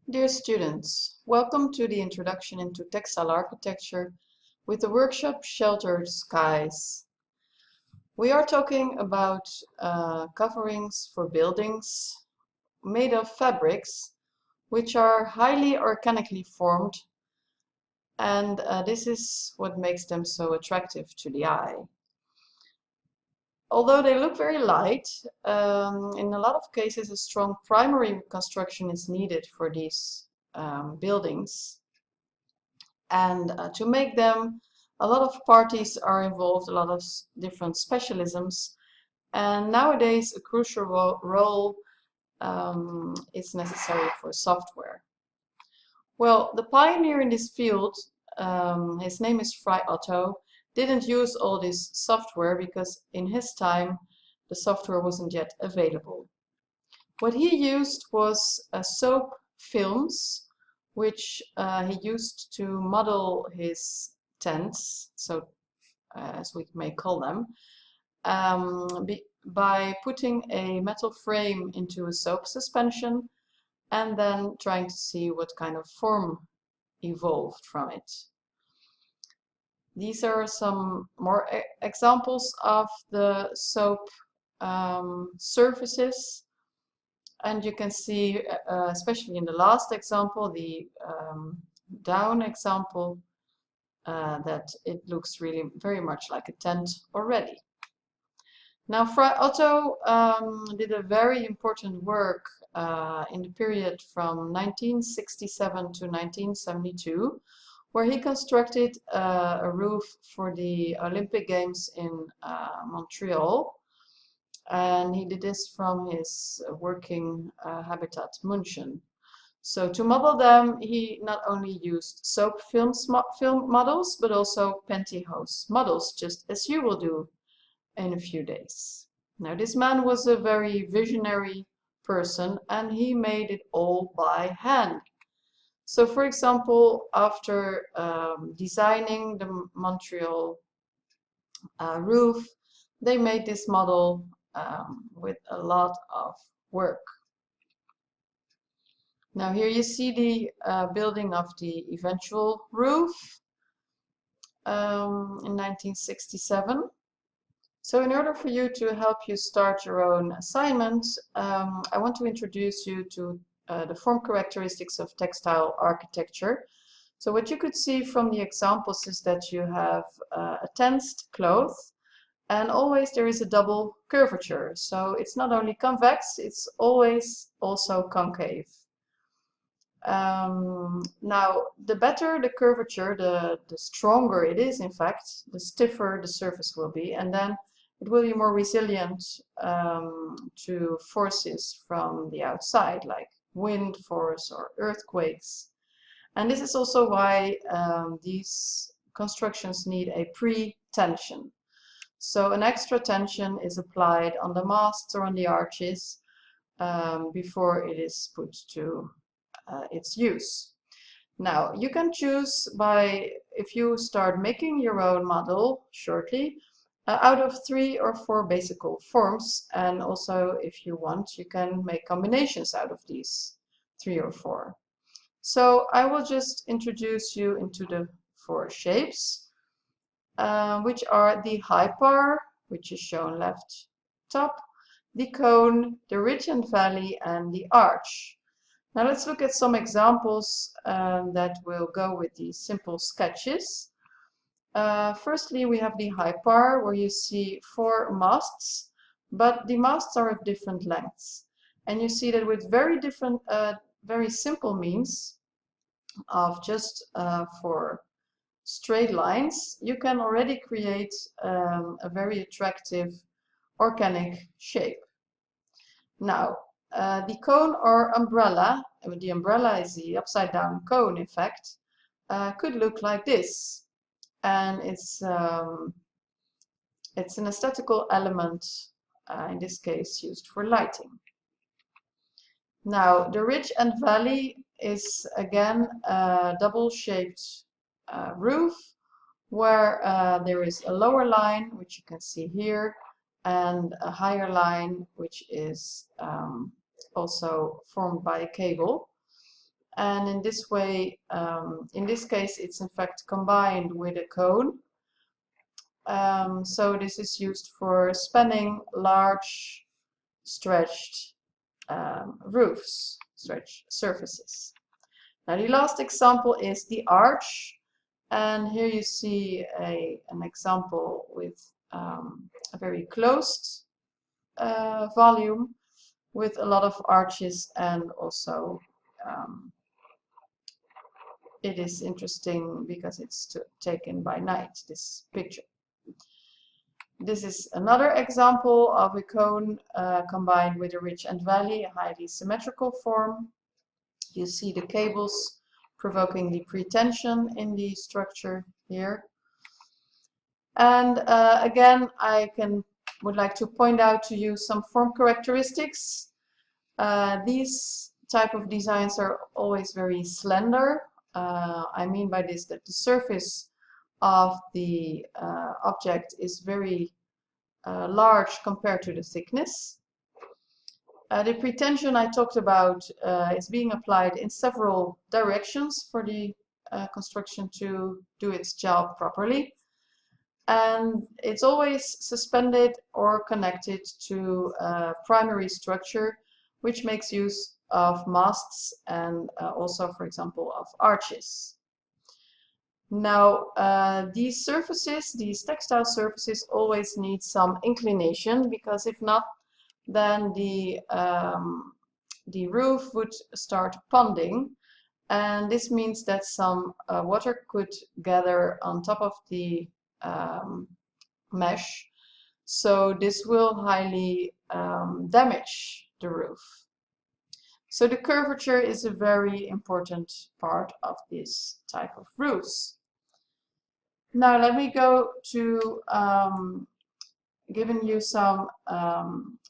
Dear students, welcome to the Introduction into Textile Architecture with the workshop Sheltered Skies. We are talking about coverings for buildings made of fabrics which are highly organically formed, and this is what makes them so attractive to the eye. Although they look very light, in a lot of cases a strong primary construction is needed for these buildings. And to make them, a lot of parties are involved, a lot of different specialisms. And nowadays, a crucial role is necessary for software. Well, the pioneer in this field, his name is Fry Otto, didn't use all this software because in his time the software wasn't yet available. What he used was soap films, which he used to model his tents, so as we may call them, by putting a metal frame into a soap suspension and then trying to see what kind of form evolved from it. These are some more examples of the soap surfaces. And you can see, especially in the last example, the down example, that it looks really very much like a tent already. Now, Fry Otto did a very important work in the period from 1967 to 1972, where he constructed a roof for the Olympic Games in Montreal. And he did this from his working habitat München. So to model them, he not only used soap film models, but also pantyhose models, just as you will do in a few days. Now, this man was a very visionary person, and he made it all by hand. So, for example, after designing the Montreal roof, they made this model with a lot of work. Now here you see the building of the eventual roof in 1967. So in order for you to help you start your own assignment, I want to introduce you to the form characteristics of textile architecture. So what you could see from the examples is that you have a tensed cloth, and always there is a double curvature. So it's not only convex, it's always also concave. Now, the better the curvature, the stronger it is, in fact, the stiffer the surface will be, and then it will be more resilient to forces from the outside, like wind force or earthquakes. And this is also why these constructions need a pre-tension. So an extra tension is applied on the masts or on the arches before it is put to its use. Now, you can choose if you start making your own model shortly, out of 3 or 4 basic forms, and also if you want, you can make combinations out of these 3 or 4. So I will just introduce you into the 4 shapes, which are the high par, which is shown left top, the cone, the ridge and valley, and the arch. Now let's look at some examples that will go with these simple sketches. Firstly, we have the high par, where you see 4 masts, but the masts are of different lengths. And you see that with very simple means of just 4 straight lines, you can already create a very attractive organic shape. Now, the cone or umbrella, the umbrella is the upside down cone, in fact, could look like this. And it's an aesthetical element, in this case used for lighting. Now, the ridge and valley is again a double-shaped roof, where there is a lower line, which you can see here, and a higher line, which is also formed by a cable. And in this way, in this case, it's in fact combined with a cone. So this is used for spanning large stretched roofs, stretched surfaces. Now the last example is the arch, and here you see an example with a very closed volume with a lot of arches, and also it is interesting because it's taken by night, this picture. This is another example of a cone combined with a ridge and valley, a highly symmetrical form. You see the cables provoking the pretension in the structure here. And again, would like to point out to you some form characteristics. These type of designs are always very slender. I mean by this that the surface of the object is very large compared to the thickness. The pretension I talked about is being applied in several directions for the construction to do its job properly. And it's always suspended or connected to a primary structure, which makes use of masts and also, for example, of arches. Now, these surfaces, these textile surfaces, always need some inclination, because if not, then the roof would start ponding, and this means that some water could gather on top of the mesh, so this will highly damage the roof. So the curvature is a very important part of this type of roofs. Now let me go to giving you some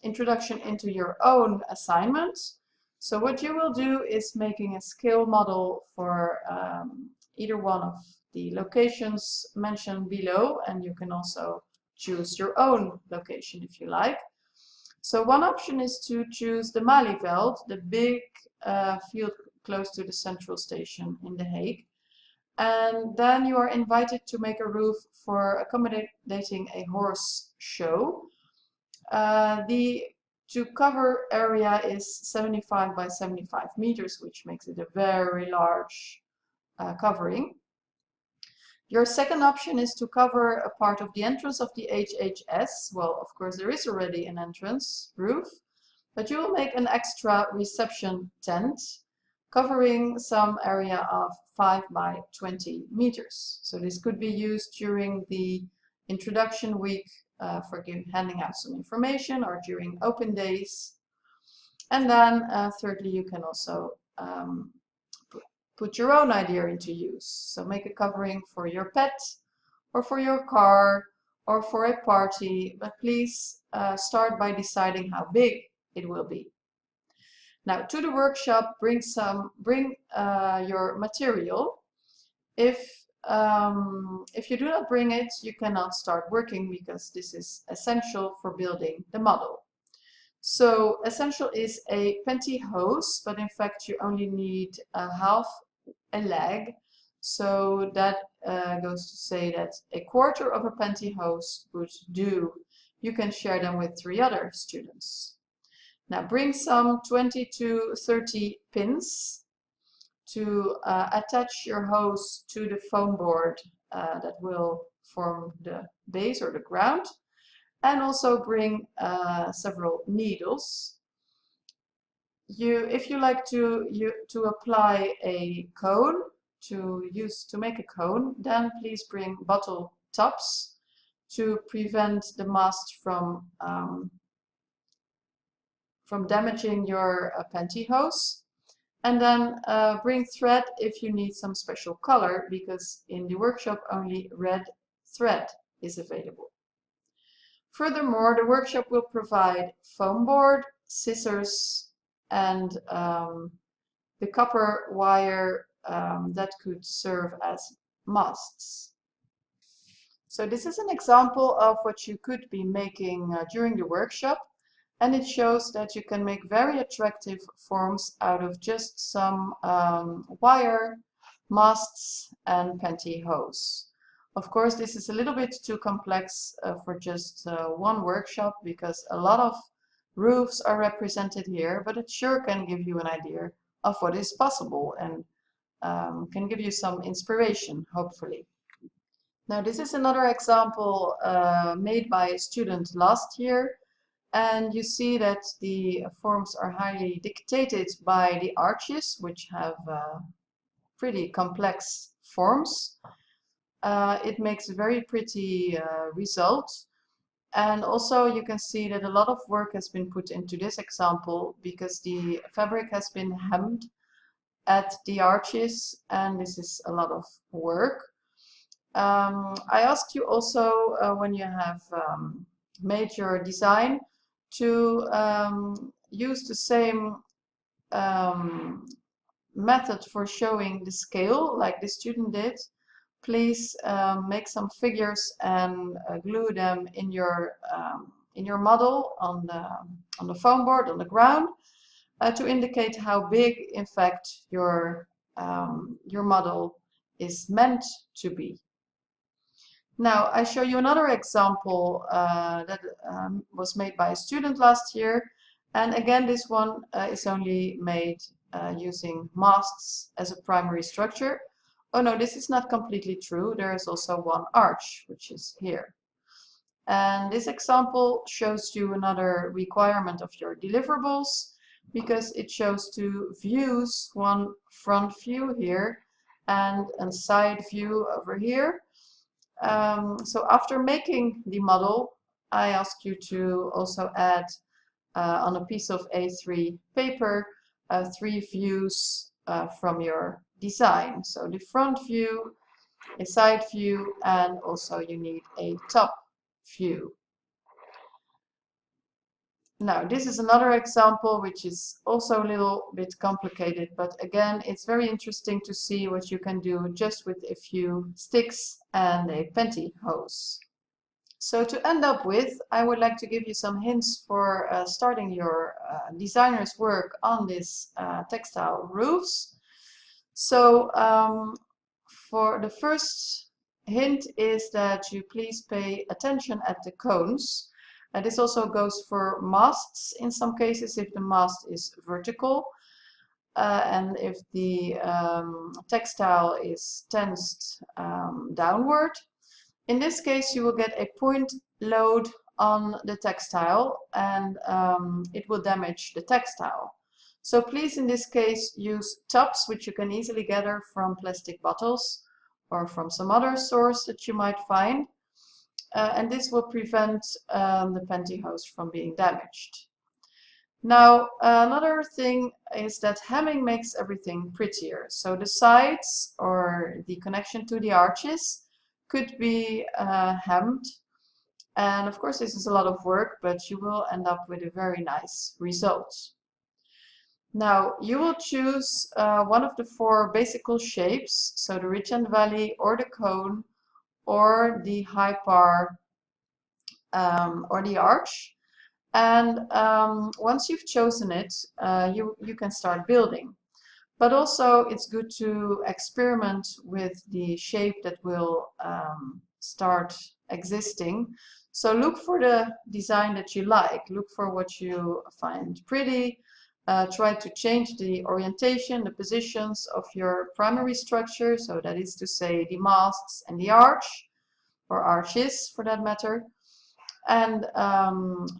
introduction into your own assignment. So what you will do is making a scale model for either one of the locations mentioned below, and you can also choose your own location if you like. So one option is to choose the Malieveld, the big field close to the central station in The Hague. And then you are invited to make a roof for accommodating a horse show. The to cover area is 75 by 75 meters, which makes it a very large covering. Your second option is to cover a part of the entrance of the HHS. Well, of course, there is already an entrance roof, but you will make an extra reception tent covering some area of 5 by 20 meters. So this could be used during the introduction week for handing out some information, or during open days. And then thirdly, you can also put your own idea into use. So make a covering for your pet, or for your car, or for a party, but please start by deciding how big it will be. Now, to the workshop, bring your material. If you do not bring it, you cannot start working, because this is essential for building the model. So essential is a pantyhose, but in fact you only need half a leg. So that goes to say that a quarter of a pantyhose would do. You can share them with 3 other students. Now bring some 20 to 30 pins to attach your hose to the foam board that will form the base or the ground. And also bring several needles. If you like to apply a cone, to make a cone, then please bring bottle tops to prevent the mast from damaging your pantyhose. And then bring thread if you need some special color, because in the workshop only red thread is available. Furthermore, the workshop will provide foam board, scissors, and the copper wire that could serve as masts. So this is an example of what you could be making during the workshop. And it shows that you can make very attractive forms out of just some wire, masts, and pantyhose. Of course, this is a little bit too complex for just one workshop, because a lot of roofs are represented here, but it sure can give you an idea of what is possible and can give you some inspiration, hopefully. Now, this is another example made by a student last year. And you see that the forms are highly dictated by the arches, which have pretty complex forms. It makes a very pretty result. And also you can see that a lot of work has been put into this example, because the fabric has been hemmed at the arches, and this is a lot of work. I asked you also when you have made your design to use the same method for showing the scale like the student did. Please make some figures and glue them in your model on the foam board on the ground to indicate how big, in fact, your model is meant to be. Now, I show you another example that was made by a student last year. And again, this one is only made using masts as a primary structure. Oh no, this is not completely true. There is also one arch, which is here. And this example shows you another requirement of your deliverables, because it shows two views, one front view here and a side view over here. So after making the model, I ask you to also add on a piece of A3 paper 3 views from your design. So the front view, a side view, and also you need a top view. Now, this is another example which is also a little bit complicated, but again, it's very interesting to see what you can do just with a few sticks and a pantyhose. So to end up with, I would like to give you some hints for starting your designer's work on these textile roofs. So for the first hint is that you please pay attention at the cones. This also goes for masts in some cases if the mast is vertical and if the textile is tensed downward. In this case, you will get a point load on the textile and it will damage the textile. So please, in this case, use tubs, which you can easily gather from plastic bottles or from some other source that you might find. And this will prevent the pantyhose from being damaged. Now, another thing is that hemming makes everything prettier. So the sides or the connection to the arches could be hemmed. And of course, this is a lot of work, but you will end up with a very nice result. Now, you will choose one of the 4 basic shapes, so the ridge and valley, or the cone, or the high par, or the arch. And once you've chosen it, you can start building. But also it's good to experiment with the shape that will start existing. So look for the design that you like, look for what you find pretty, try to change the orientation, the positions of your primary structure, so that is to say the masts and the arch, or arches for that matter. And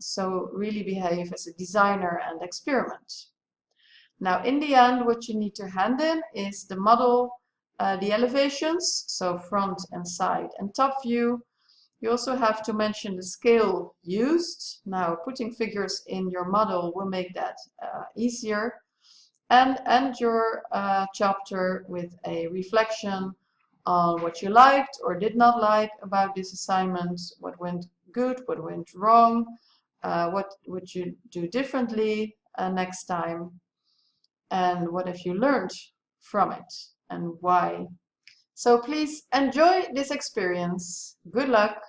so really behave as a designer and experiment. Now, in the end, what you need to hand in is the model, the elevations, so front and side and top view. You also have to mention the scale used. Now, putting figures in your model will make that easier. And end your chapter with a reflection on what you liked or did not like about this assignment, what went good, what went wrong, what would you do differently next time, and what have you learned from it and why. So please enjoy this experience. Good luck.